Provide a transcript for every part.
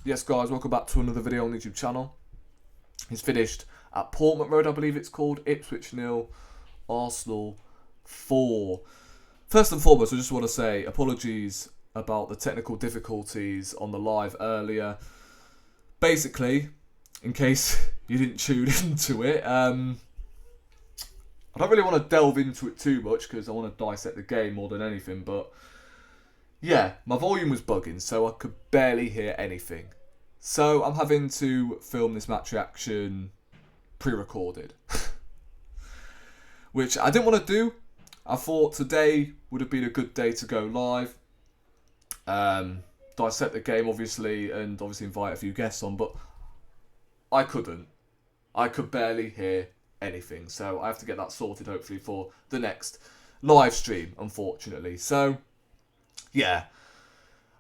Yes guys, welcome back to another video on the YouTube channel. He's finished at Portman Road, I believe it's called. Ipswich 0, Arsenal 4. First and foremost, I just want to say apologies about the technical difficulties on the live earlier. Basically, in case you didn't tune into it, I don't really want to delve into it too much because I want to dissect the game more than anything, but yeah, my volume was bugging, so I could barely hear anything. So I'm having to film this match reaction pre-recorded. Which I didn't want to do. I thought today would have been a good day to go live. Dissect the game, obviously, and obviously invite a few guests on, but I couldn't. I could barely hear anything, so I have to get that sorted, hopefully, for the next live stream, unfortunately. So yeah,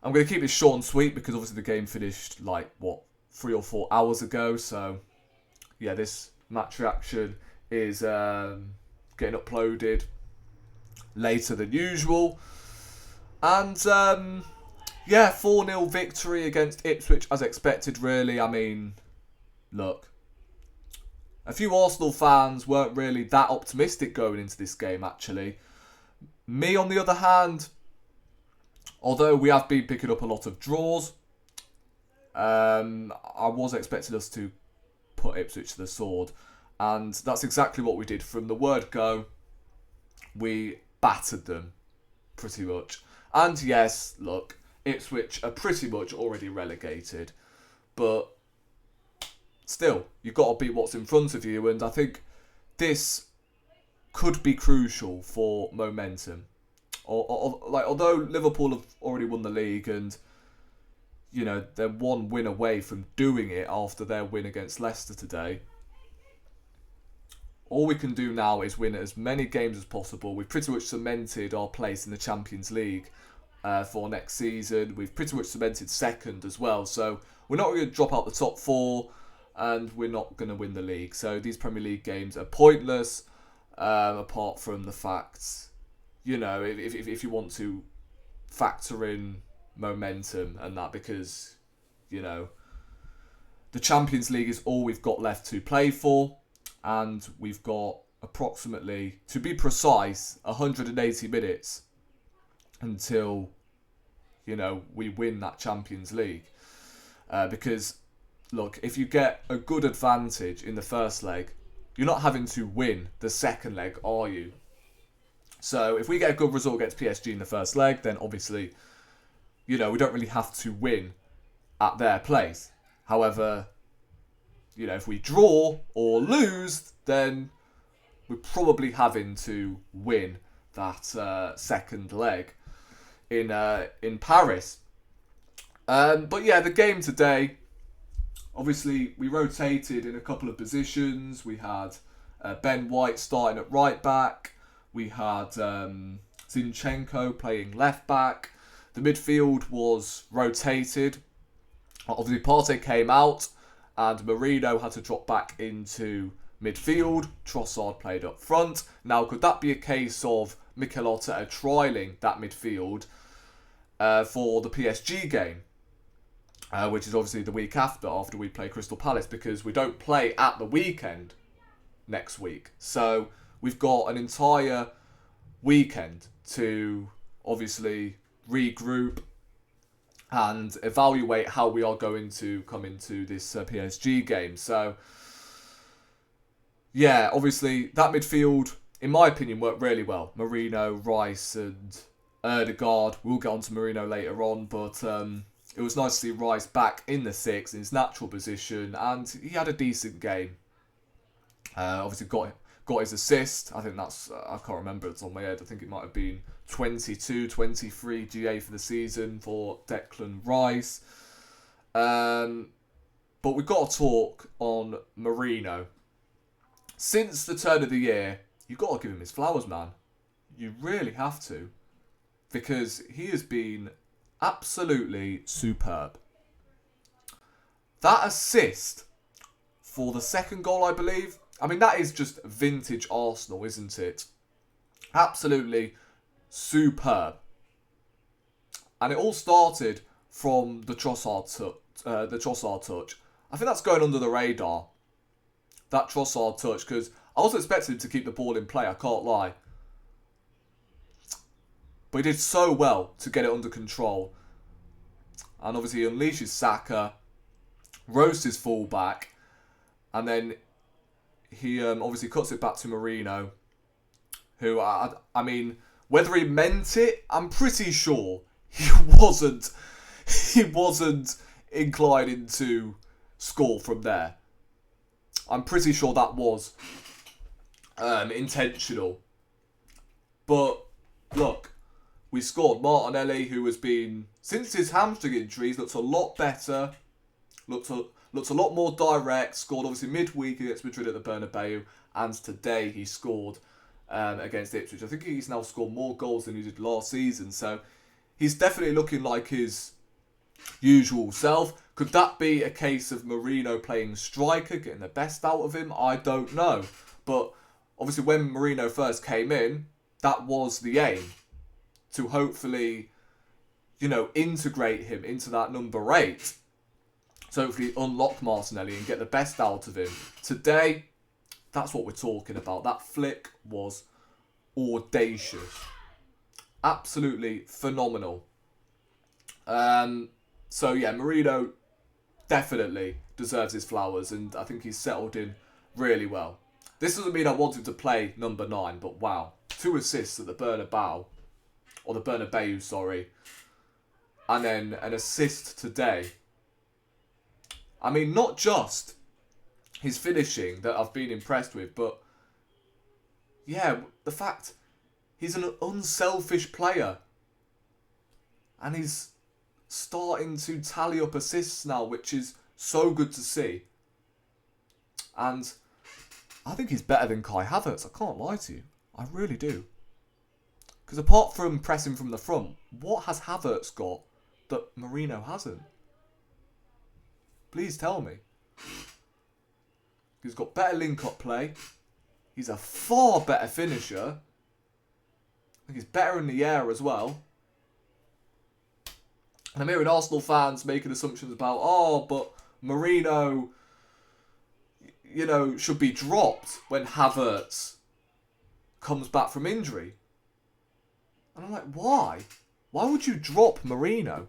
I'm going to keep it short and sweet because obviously the game finished 3 or 4 hours ago. So yeah, this match reaction is getting uploaded later than usual. And yeah, 4-0 victory against Ipswich as expected, really. I mean, look, a few Arsenal fans weren't really that optimistic going into this game, actually. Me, on the other hand, although we have been picking up a lot of draws, I was expecting us to put Ipswich to the sword. And that's exactly what we did from the word go. We battered them, pretty much. And yes, look, Ipswich are pretty much already relegated. But still, you've got to beat what's in front of you. And I think this could be crucial for momentum. Although Liverpool have already won the league and, you know, they're one win away from doing it after their win against Leicester today, all we can do now is win as many games as possible. We've pretty much cemented our place in the Champions League for next season. We've pretty much cemented second as well. So we're not going to drop out the top 4 and we're not going to win the league. So these Premier League games are pointless apart from the fact, you know, if you want to factor in momentum and that, because, you know, the Champions League is all we've got left to play for, and we've got approximately, to be precise, 180 minutes until, you know, we win that Champions League. Because, look, if you get a good advantage in the first leg, you're not having to win the second leg, are you? So if we get a good result against PSG in the first leg, then obviously, you know, we don't really have to win at their place. However, you know, if we draw or lose, then we're probably having to win that second leg in Paris. But yeah, the game today, obviously, we rotated in a couple of positions. We had Ben White starting at right back. We had Zinchenko playing left back. The midfield was rotated. Obviously, Partey came out and Marino had to drop back into midfield. Trossard played up front. Now, could that be a case of Mikel Arteta trialling that midfield for the PSG game? Which is obviously the week after we play Crystal Palace, because we don't play at the weekend next week. So we've got an entire weekend to obviously regroup and evaluate how we are going to come into this PSG game. So yeah, obviously that midfield, in my opinion, worked really well. Marino, Rice and Ødegaard. We'll get on to Marino later on, but it was nice to see Rice back in the 6 in his natural position, and he had a decent game. Obviously got his assist. I think that's, I can't remember, it's on my head. I think it might have been 22, 23 GA for the season for Declan Rice. But we've got to talk on Marino. Since the turn of the year, you've got to give him his flowers, man. You really have to. Because he has been absolutely superb. That assist for the second goal, I believe, I mean, that is just vintage Arsenal, isn't it? Absolutely superb. And it all started from the Trossard Trossard touch. I think that's going under the radar. That Trossard touch, because I was expecting him to keep the ball in play, I can't lie. But he did so well to get it under control. And obviously he unleashes Saka, roasts his fullback, and then he obviously cuts it back to Marino, who, I mean, whether he meant it, I'm pretty sure he wasn't inclining to score from there. I'm pretty sure that was intentional. But look, we scored. Martinelli, who has been, since his hamstring injuries, looks a lot better. Looks a lot more direct. Scored obviously midweek against Madrid at the Bernabeu, and today he scored against Ipswich. I think he's now scored more goals than he did last season. So he's definitely looking like his usual self. Could that be a case of Marino playing striker, getting the best out of him? I don't know. But obviously when Marino first came in, that was the aim. To hopefully, integrate him into that number 8. So hopefully unlock Martinelli and get the best out of him. Today, that's what we're talking about. That flick was audacious. Absolutely phenomenal. So yeah, Marino definitely deserves his flowers, and I think he's settled in really well. This doesn't mean I want him to play number 9, but wow. 2 assists at the Bernabeu, sorry. And then an assist today. I mean, not just his finishing that I've been impressed with, but yeah, the fact he's an unselfish player. And he's starting to tally up assists now, which is so good to see. And I think he's better than Kai Havertz, I can't lie to you. I really do. Because apart from pressing from the front, what has Havertz got that Marino hasn't? Please tell me. He's got better link-up play. He's a far better finisher. I think he's better in the air as well. And I'm hearing Arsenal fans making assumptions about, but Marino, should be dropped when Havertz comes back from injury. And I'm like, why? Why would you drop Marino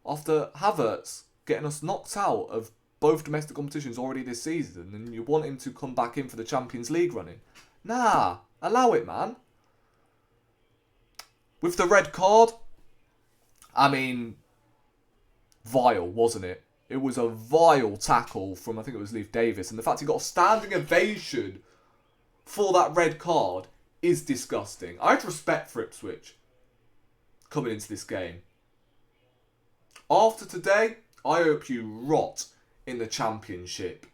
after Havertz getting us knocked out of both domestic competitions already this season, and you want him to come back in for the Champions League running? Nah, allow it, man. With the red card, I mean, vile, wasn't it? It was a vile tackle from, I think it was Leif Davis, and the fact he got a standing ovation for that red card is disgusting. I had respect for Ipswich coming into this game. After today, I hope you rot in the Championship.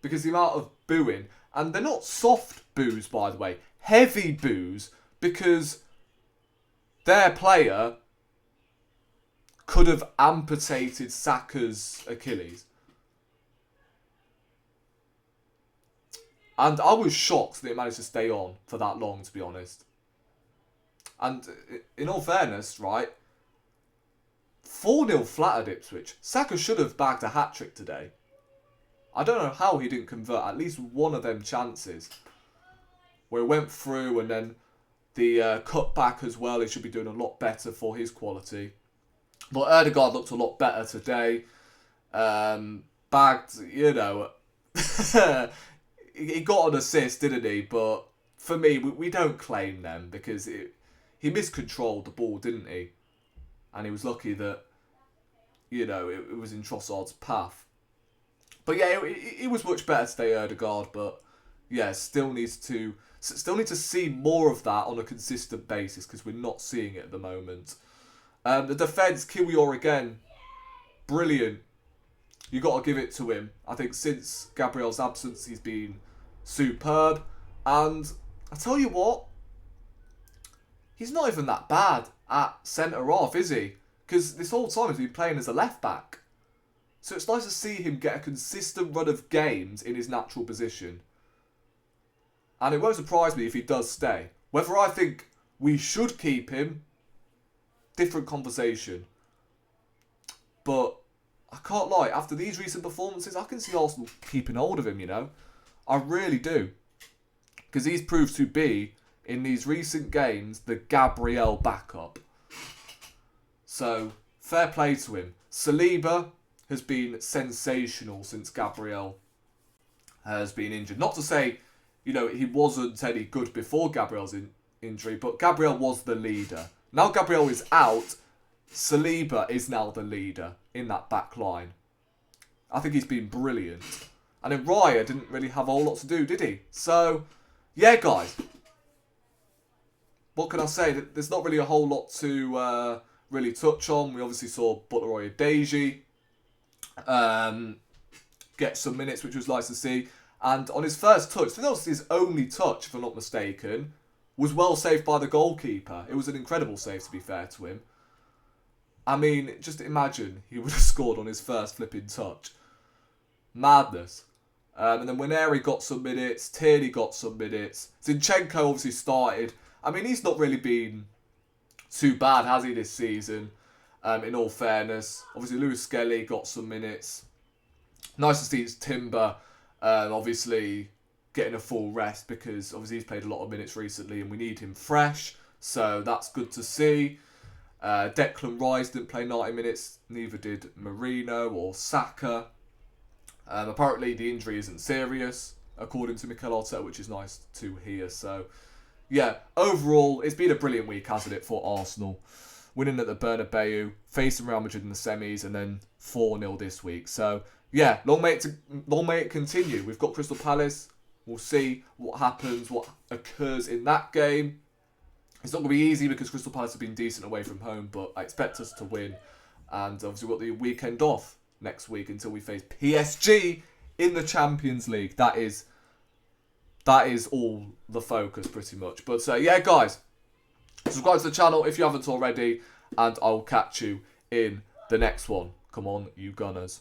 Because the amount of booing, and they're not soft boos, by the way, heavy boos, because their player could have amputated Saka's Achilles. And I was shocked that it managed to stay on for that long, to be honest. And in all fairness, right, 4-0 flattered Ipswich. Saka should have bagged a hat-trick today. I don't know how he didn't convert at least one of them chances. Where he went through, and then the cutback as well, he should be doing a lot better for his quality. But Ødegaard looked a lot better today. Bagged, he got an assist, didn't he? But for me, we don't claim them because he miscontrolled the ball, didn't he? And he was lucky that, it was in Trossard's path. But yeah, it was much better today, Ødegaard. But yeah, still need to see more of that on a consistent basis because we're not seeing it at the moment. The defence, Kiwior again, brilliant. You got to give it to him. I think since Gabriel's absence, he's been superb. And I tell you what, he's not even that bad at centre-half, is he? Because this whole time he's been playing as a left-back. So it's nice to see him get a consistent run of games in his natural position. And it won't surprise me if he does stay. Whether I think we should keep him, different conversation. But I can't lie, after these recent performances, I can see Arsenal keeping hold of him, you know. I really do. Because he's proved to be, in these recent games, the Gabriel backup. So, fair play to him. Saliba has been sensational since Gabriel has been injured. Not to say, you know, he wasn't any good before Gabriel's injury, but Gabriel was the leader. Now Gabriel is out, Saliba is now the leader in that back line. I think he's been brilliant. And then Raya didn't really have a whole lot to do, did he? So, yeah, guys. What can I say? There's not really a whole lot to really touch on. We obviously saw Butler Deji get some minutes, which was nice to see. And on his first touch, I think that was his only touch, if I'm not mistaken, was well saved by the goalkeeper. It was an incredible save, to be fair to him. I mean, just imagine he would have scored on his first flipping touch. Madness. And then Waneri got some minutes. Tierney got some minutes. Zinchenko obviously started. I mean, he's not really been too bad, has he, this season? In all fairness. Obviously, Lewis Skelly got some minutes. Nice to see Timber, obviously, getting a full rest because obviously he's played a lot of minutes recently and we need him fresh. So that's good to see. Declan Rice didn't play 90 minutes. Neither did Marino or Saka. Apparently the injury isn't serious, according to Mikel Arteta, which is nice to hear. So, yeah, overall, it's been a brilliant week, hasn't it, for Arsenal? Winning at the Bernabeu, facing Real Madrid in the semis, and then 4-0 this week. So, yeah, long may it continue. We've got Crystal Palace. We'll see what happens, what occurs in that game. It's not going to be easy because Crystal Palace have been decent away from home, but I expect us to win. And obviously we've got the weekend off next week until we face PSG in the Champions League. That is all the focus pretty much. But yeah, guys, subscribe to the channel if you haven't already, and I'll catch you in the next one. Come on, you Gunners.